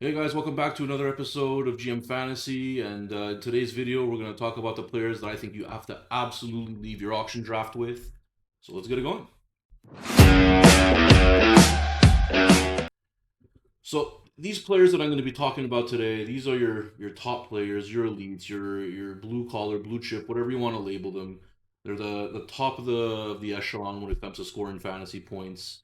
Hey guys, welcome back to another episode of GM Fantasy. And in today's video, we're going to talk about the players that I think you have to absolutely leave your auction draft with. So let's get it going. So these players that I'm going to be talking about today, these are your top players, your elites, your blue collar, blue chip, whatever you want to label them. They're the top of the echelon when it comes to scoring fantasy points.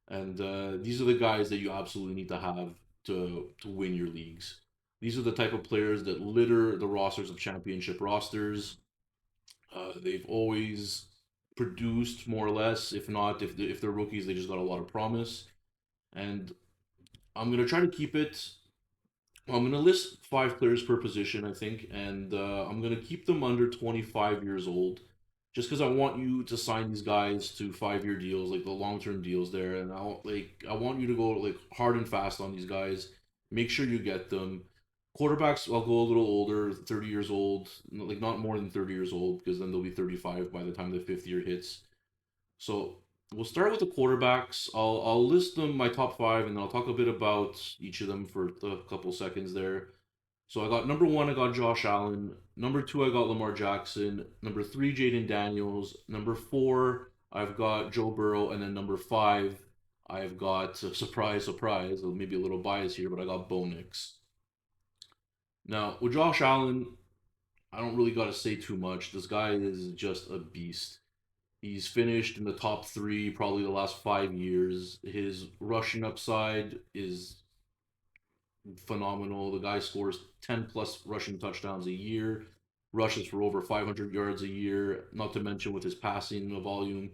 And these are the guys that you absolutely need to have to win your leagues. These are the type of players that litter the rosters of championship rosters. They've always produced more or less. If not, if they're rookies, they just got a lot of promise. And I'm gonna try to keep it. I'm gonna list 5 players per position, I think, and I'm gonna keep them under 25 years old, just because I want you to sign these guys to 5-year deals, like the long-term deals there, and I want you to go like hard and fast on these guys. Make sure you get them. Quarterbacks, I'll go a little older, 30 years old, like not more than 30 years old, because then they'll be 35 by the time the 5th year hits. So we'll start with the quarterbacks. I'll list them my top 5, and then I'll talk a bit about each of them for a couple seconds there. So I got number 1, I got Josh Allen. Number 2, I got Lamar Jackson. Number 3, Jaden Daniels. Number 4, I've got Joe Burrow, and then number 5, I've got surprise, surprise. Maybe a little bias here, but I got Bo Nix. Now with Josh Allen, I don't really got to say too much. This guy is just a beast. He's finished in the top 3 probably the last 5 years. His rushing upside is phenomenal. The guy scores 10 plus rushing touchdowns a year, rushes for over 500 yards a year, not to mention with his passing volume.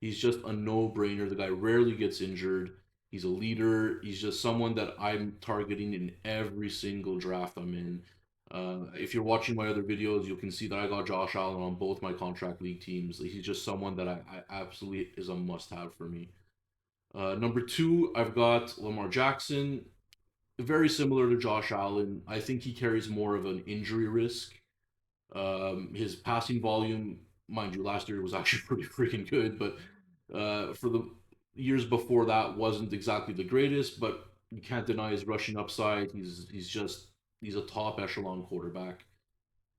He's just a no brainer. The guy rarely gets injured. He's a leader. He's just someone that I'm targeting in every single draft I'm in. If you're watching my other videos, you can see that I got Josh Allen on both my contract league teams. He's just someone that I absolutely is a must have for me. Number 2, I've got Lamar Jackson. Very similar to Josh Allen. I think he carries more of an injury risk. His passing volume, mind you, last year was actually pretty freaking good, but for the years before that wasn't exactly the greatest. But you can't deny his rushing upside. He's a top echelon quarterback.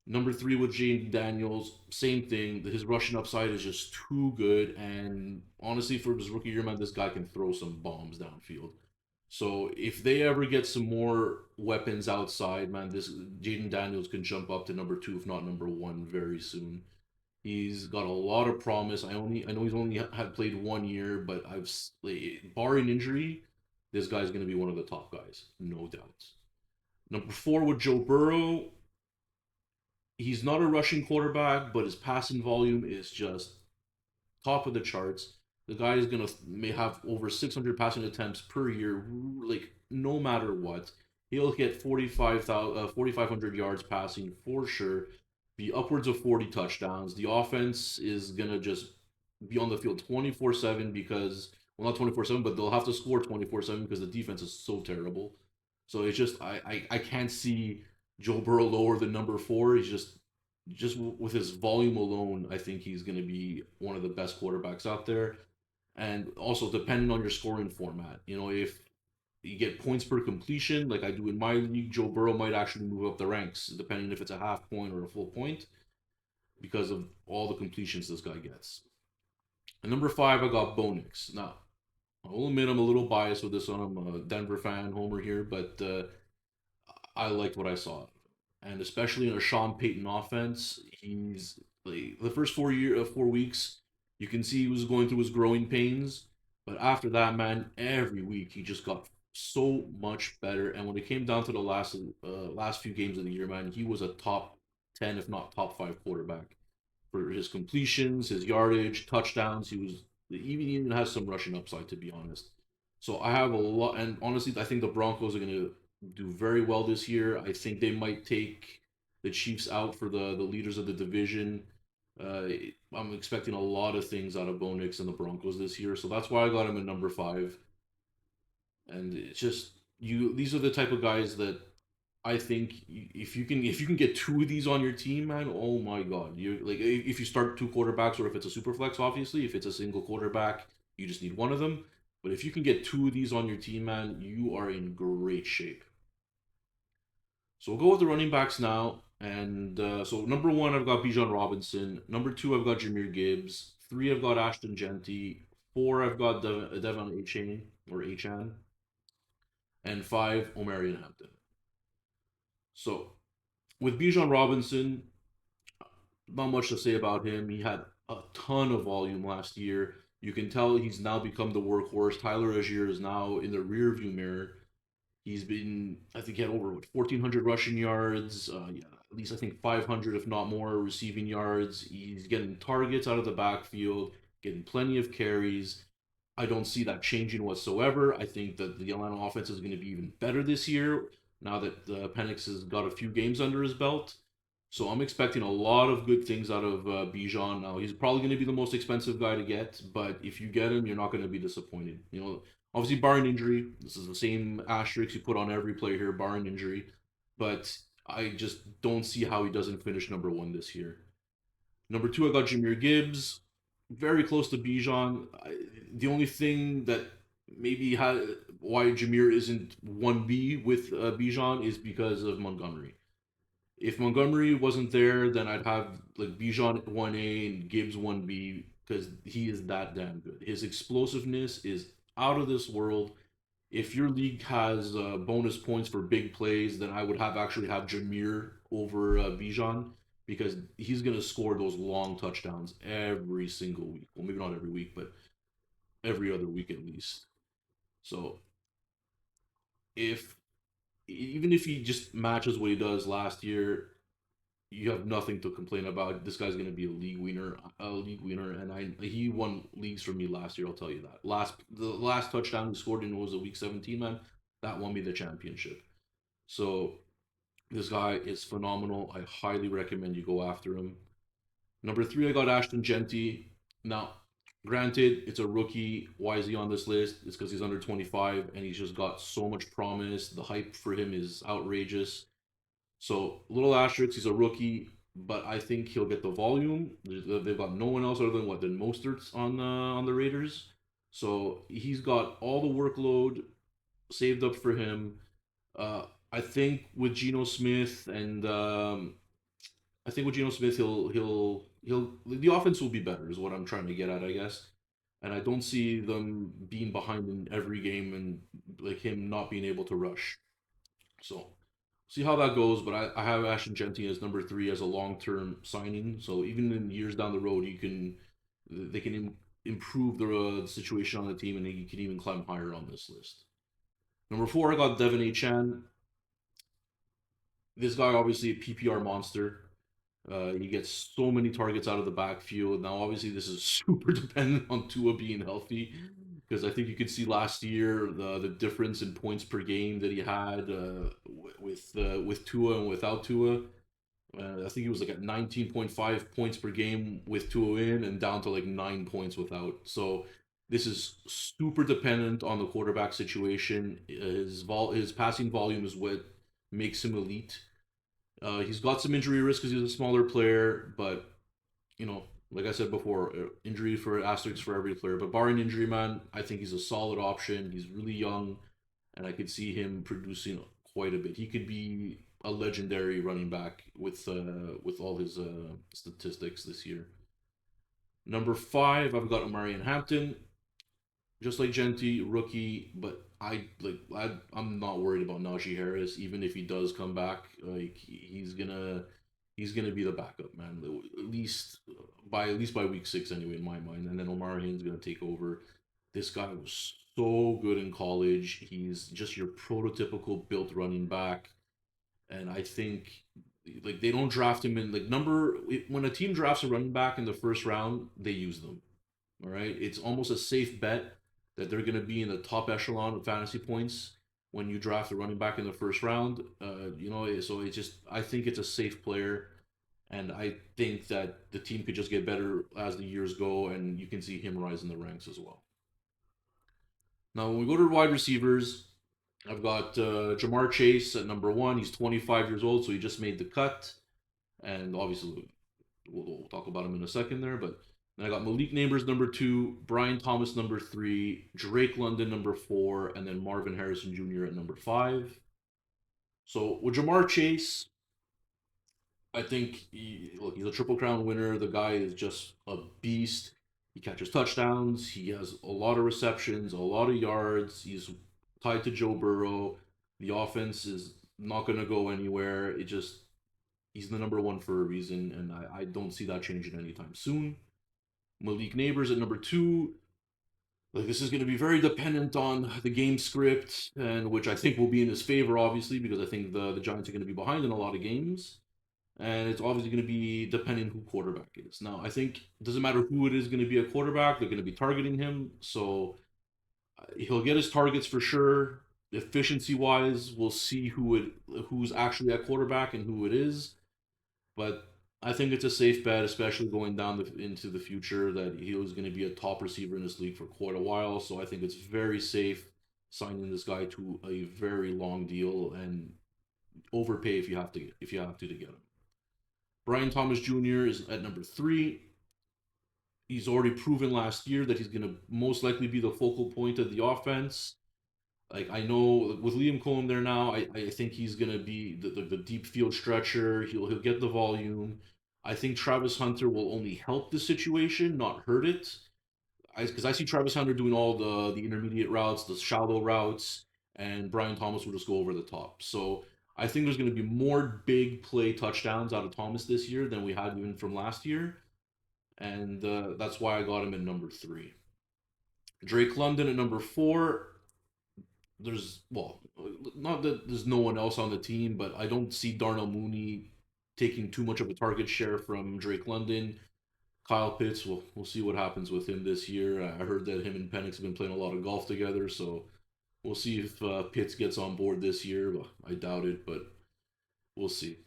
Number 3 with Jaden Daniels, same thing. His rushing upside is just too good, and honestly, for his rookie year, man, this guy can throw some bombs downfield. So if they ever get some more weapons outside, man, this Jaden Daniels can jump up to number 2, if not number 1, very soon. He's got a lot of promise. I know he's only had played 1 year, but like, barring injury, this guy's going to be one of the top guys, no doubt. Number 4 with Joe Burrow, he's not a rushing quarterback, but his passing volume is just top of the charts. The guy is gonna may have over 600 passing attempts per year, like no matter what. He'll hit 4,500 yards passing for sure. Be upwards of 40 touchdowns. The offense is gonna just be on the field 24/7 because, well, not 24/7, but they'll have to score 24/7 because the defense is so terrible. So it's just I can't see Joe Burrow lower than number 4. He's just with his volume alone, I think he's going to be one of the best quarterbacks out there. And also, depending on your scoring format, if you get points per completion, like I do in my league, Joe Burrow might actually move up the ranks, depending if it's a half point or a full point, because of all the completions this guy gets. And number 5, I got Bo Nix. Now, I will admit I'm a little biased with this one. I'm a Denver fan, homer here, but I liked what I saw, and especially in a Sean Payton offense, he's like the first 4 weeks, you can see he was going through his growing pains, but after that, man, every week he just got so much better. And when it came down to the last few games of the year, man, he was a top 10, if not top 5 quarterback for his completions, his yardage, touchdowns. He even has some rushing upside, to be honest. So I have a lot, and honestly, I think the Broncos are going to do very well this year. I think they might take the Chiefs out for the leaders of the division. Uh, I'm expecting a lot of things out of Bo Nix and the Broncos this year, so that's why I got him at number 5. And it's just you. These are the type of guys that I think if you can get 2 of these on your team, man. Oh my God, you like if you start 2 quarterbacks, or if it's a super flex, obviously. If it's a single quarterback, you just need one of them. But if you can get 2 of these on your team, man, you are in great shape. So we'll go with the running backs now. And so number one, I've got Bijan Robinson. Number two, I've got Jameer Gibbs. Three, I've got Ashton Genty. Four, I've got Devon Achane or Achan. And five, Omarion Hampton. So with Bijan Robinson, not much to say about him. He had a ton of volume last year. You can tell he's now become the workhorse. Tyler Algier is now in the rearview mirror. He's been, I think, he had over 1,400 rushing yards. Yeah, at least I think 500, if not more, receiving yards. He's getting targets out of the backfield, getting plenty of carries. I don't see that changing whatsoever. I think that the Atlanta offense is going to be even better this year now that Penix has got a few games under his belt. So I'm expecting a lot of good things out of Bijan. Now he's probably going to be the most expensive guy to get, but if you get him, you're not going to be disappointed. Obviously barring injury, this is the same asterisk you put on every player here, barring injury. But I just don't see how he doesn't finish number one this year. Number two, I got Jameer Gibbs, very close to Bijan. The only thing that maybe why Jameer isn't 1B with Bijan is because of Montgomery. If Montgomery wasn't there, then I'd have like Bijan 1A and Gibbs 1B because he is that damn good. His explosiveness is out of this world. If your league has bonus points for big plays, then I would actually have Jameer over Bijan because he's gonna score those long touchdowns every single week. Well, maybe not every week, but every other week at least. So if even if he just matches what he does last year, you have nothing to complain about. This guy's going to be a league winner, and he won leagues for me last year. I'll tell you that. The last touchdown he scored in was a week 17, man. That won me the championship. So this guy is phenomenal. I highly recommend you go after him. Number three, I got Ashton Genty. Now, granted, it's a rookie. Why is he on this list? It's because he's under 25 and he's just got so much promise. The hype for him is outrageous. So little asterisk, he's a rookie, but I think he'll get the volume. They've got no one else other than Mostert's on the Raiders. So he's got all the workload saved up for him. I think with Geno Smith and I think with Geno Smith he'll the offense will be better is what I'm trying to get at, I guess. And I don't see them being behind in every game and like him not being able to rush. So see how that goes. But I have Ashton Genty as number three as a long term signing. So even in years down the road, they can improve the situation on the team, and he can even climb higher on this list. Number four, I got Devin Achan. This guy obviously a PPR monster. He gets so many targets out of the backfield. Now, obviously, this is super dependent on Tua being healthy, because I think you could see last year the difference in points per game that he had with Tua and without Tua. I think he was like at 19.5 points per game with Tua in, and down to like 9 points without. So this is super dependent on the quarterback situation. His passing volume is what makes him elite. He's got some injury risk because he's a smaller player, but like I said before, injury for asterisks for every player. But barring injury, man, I think he's a solid option. He's really young, and I could see him producing quite a bit. He could be a legendary running back with all his statistics this year. Number five, I've got Omarion Hampton, just like Genty, rookie, but I'm not worried about Najee Harris. Even if he does come back, like he's gonna be the backup man. At least by week six anyway, in my mind. And then Omarion's gonna take over. This guy was so good in college. He's just your prototypical built running back, and I think like they don't draft him in like number when a team drafts a running back in the first round, they use them. All right, it's almost a safe bet that they're going to be in the top echelon of fantasy points when you draft a running back in the first round. So it's just I think it's a safe player, and I think that the team could just get better as the years go, and you can see him rise in the ranks as well. Now, when we go to wide receivers, I've got Jamar Chase at number one. He's 25 years old, so he just made the cut, and obviously we'll talk about him in a second there, but then I got Malik Neighbors number two, Brian Thomas number three, Drake London number four, and then Marvin Harrison Jr. at number five. So with Jamar Chase, I think look, he's a Triple Crown winner. The guy is just a beast. He catches touchdowns. He has a lot of receptions, a lot of yards. He's tied to Joe Burrow. The offense is not going to go anywhere. It just he's the number one for a reason, and I don't see that changing anytime soon. Malik Neighbors at number two. Like this is going to be very dependent on the game script, and which I think will be in his favor, obviously, because I think the Giants are going to be behind in a lot of games, and it's obviously going to be depending who quarterback is. Now, I think it doesn't matter who it is going to be a quarterback; they're going to be targeting him, so he'll get his targets for sure. Efficiency wise, we'll see who's actually at quarterback and who it is. But I think it's a safe bet, especially going down into the future, that he was going to be a top receiver in this league for quite a while. So I think it's very safe signing this guy to a very long deal and overpay if you have to get him. Brian Thomas Jr. is at number three. He's already proven last year that he's going to most likely be the focal point of the offense. Like I know with Liam Cohen there now, I think he's gonna be the deep field stretcher. He'll get the volume. I think Travis Hunter will only help the situation, not hurt it. Because I see Travis Hunter doing all the intermediate routes, the shallow routes, and Brian Thomas will just go over the top. So I think there's going to be more big play touchdowns out of Thomas this year than we had even from last year, and that's why I got him at number three. Drake London at number four. There's not that there's no one else on the team, but I don't see Darnell Mooney taking too much of a target share from Drake London. Kyle Pitts, we'll see what happens with him this year. I heard that him and Penix have been playing a lot of golf together, so we'll see if Pitts gets on board this year. Well, I doubt it, but we'll see.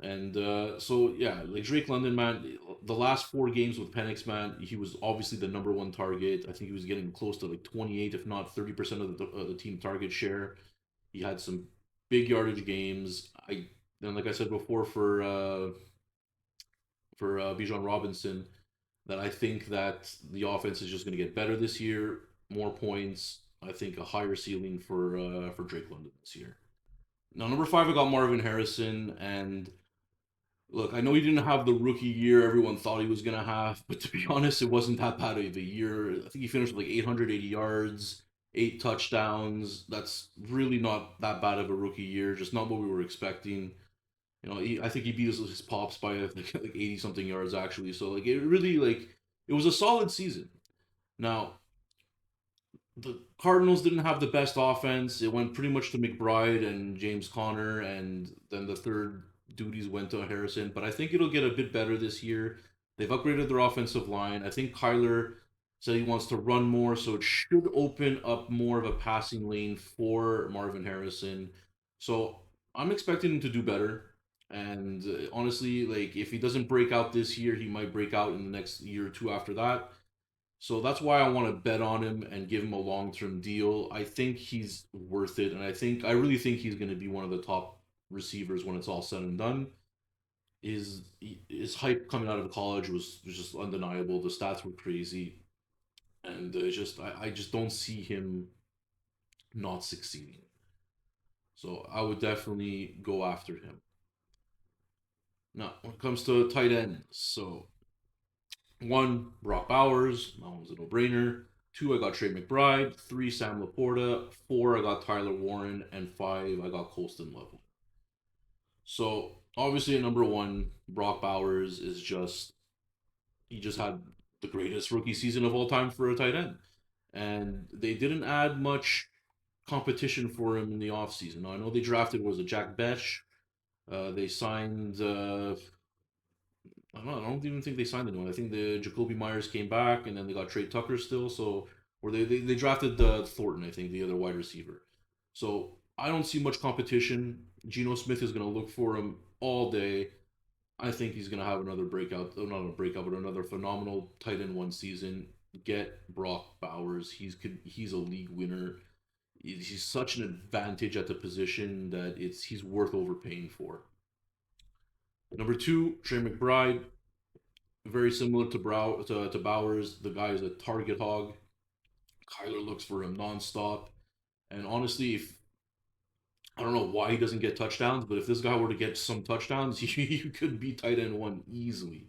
And so yeah, like Drake London, man, the last four games with Penix, man, he was obviously the number one target. I think he was getting close to like 28, if not 30% of the team target share. He had some big yardage games. I and like I said before for Bijan Robinson, that I think that the offense is just going to get better this year. More points. I think a higher ceiling for Drake London this year. Now number five, I got Marvin Harrison, and look, I know he didn't have the rookie year everyone thought he was gonna have, but to be honest, it wasn't that bad of a year. I think he finished with like 880 yards, eight touchdowns. That's really not that bad of a rookie year. Just not what we were expecting. I think he beat his pops by like 80 something yards actually. So like it really like it was a solid season. Now the Cardinals didn't have the best offense. It went pretty much to McBride and James Conner, and then the third duties went to Harrison. But I think it'll get a bit better this year. They've upgraded their offensive line. I think Kyler said he wants to run more, so it should open up more of a passing lane for Marvin Harrison. So I'm expecting him to do better. And honestly, like if he doesn't break out this year, he might break out in the next year or two after that. So that's why I want to bet on him and give him a long term deal. I think he's worth it, and I really think he's going to be one of the top receivers when it's all said and done. His hype coming out of college was just undeniable. The stats were crazy, and I just don't see him not succeeding. So I would definitely go after him. Now, when it comes to tight ends, so one, Brock Bowers. That one's a no-brainer. Two, I got Trey McBride. Three, Sam Laporta. Four, I got Tyler Warren. And five, I got Colston Level. So obviously, at number one, Brock Bowers is he just had the greatest rookie season of all time for a tight end. And they didn't add much competition for him in the offseason. Now, I know they drafted, was it Jack Besh? They signed I don't know. I don't even think they signed anyone. I think the Jacoby Myers came back, and then they got Trey Tucker still. So, or they drafted Thornton, I think, the other wide receiver. So I don't see much competition. Geno Smith is going to look for him all day. I think he's going to have another breakout, not a breakout, but another phenomenal tight end one season. Get Brock Bowers. He's a league winner. He's such an advantage at the position that he's worth overpaying for. Number two, Trey McBride. Very similar to Bowers. The guy is a target hog. Kyler looks for him nonstop. And honestly, I don't know why he doesn't get touchdowns, but if this guy were to get some touchdowns, you could be tight end one easily.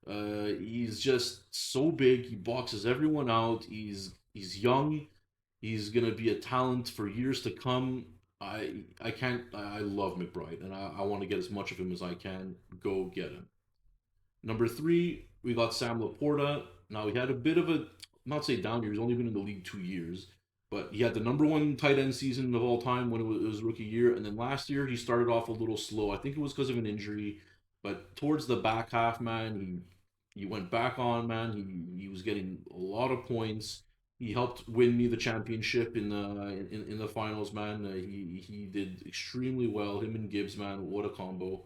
He's just so big. He boxes everyone out. He's young. He's gonna be a talent for years to come. I can't. I love McBride, and I want to get as much of him as I can. Go get him. Number three, we got Sam Laporta. Now he had a bit of a not say down year. He's only been in the league 2 years, but he had the number one tight end season of all time when it was his rookie year, and then last year he started off a little slow. I think it was because of an injury, but towards the back half, man, he went back on, man. He was getting a lot of points. He helped win me the championship in the finals, man. He did extremely well. Him and Gibbs, man, what a combo.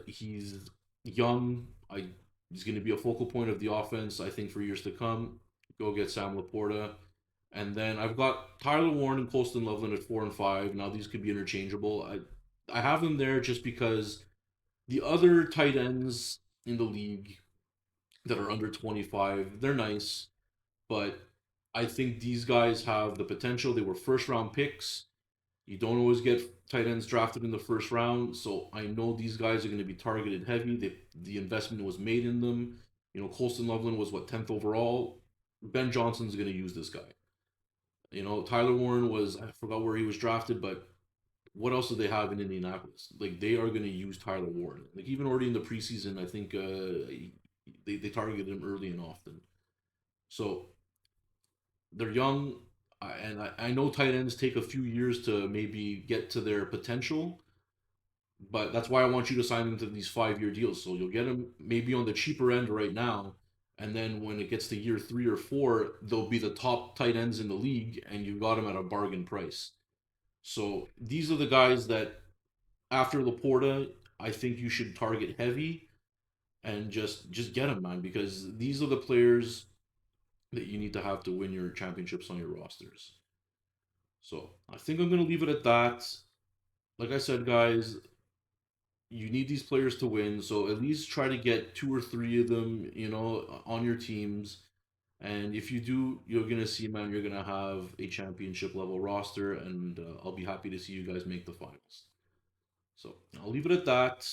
He's young. He's going to be a focal point of the offense, I think, for years to come. Go get Sam Laporta. And then I've got Tyler Warren and Colston Loveland at 4 and 5. Now these could be interchangeable. I have them there just because the other tight ends in the league that are under 25, they're nice, but I think these guys have the potential. They were first round picks. You don't always get tight ends drafted in the first round, so I know these guys are going to be targeted heavy. The investment was made in them. You know, Colston Loveland was what 10th overall. Ben Johnson's going to use this guy. You know, Tyler Warren was I forgot where he was drafted, but what else do they have in Indianapolis? Like they are going to use Tyler Warren. Like even already in the preseason, I think they targeted him early and often. So they're young, and I know tight ends take a few years to maybe get to their potential, but that's why I want you to sign them to these 5 year deals. So you'll get them maybe on the cheaper end right now, and then when it gets to year 3 or 4, they'll be the top tight ends in the league, and you got them at a bargain price. So these are the guys that after Laporta, I think you should target heavy and just get them, man, because these are the players that you need to have to win your championships on your rosters. So I think I'm gonna leave it at that. Like I said, guys, you need these players to win, so at least try to get 2 or 3 of them, on your teams. And if you do, you're gonna see, man, you're gonna have a championship level roster, and I'll be happy to see you guys make the finals. So I'll leave it at that.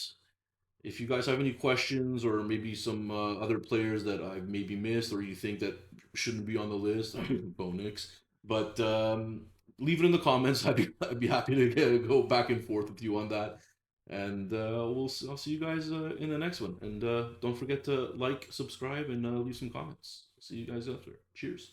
If you guys have any questions or maybe some other players that I've maybe missed or you think that shouldn't be on the list, Bo Nix. But leave it in the comments. I'd be happy to go back and forth with you on that. And I'll see you guys in the next one. And don't forget to like, subscribe, and leave some comments. See you guys after. Cheers.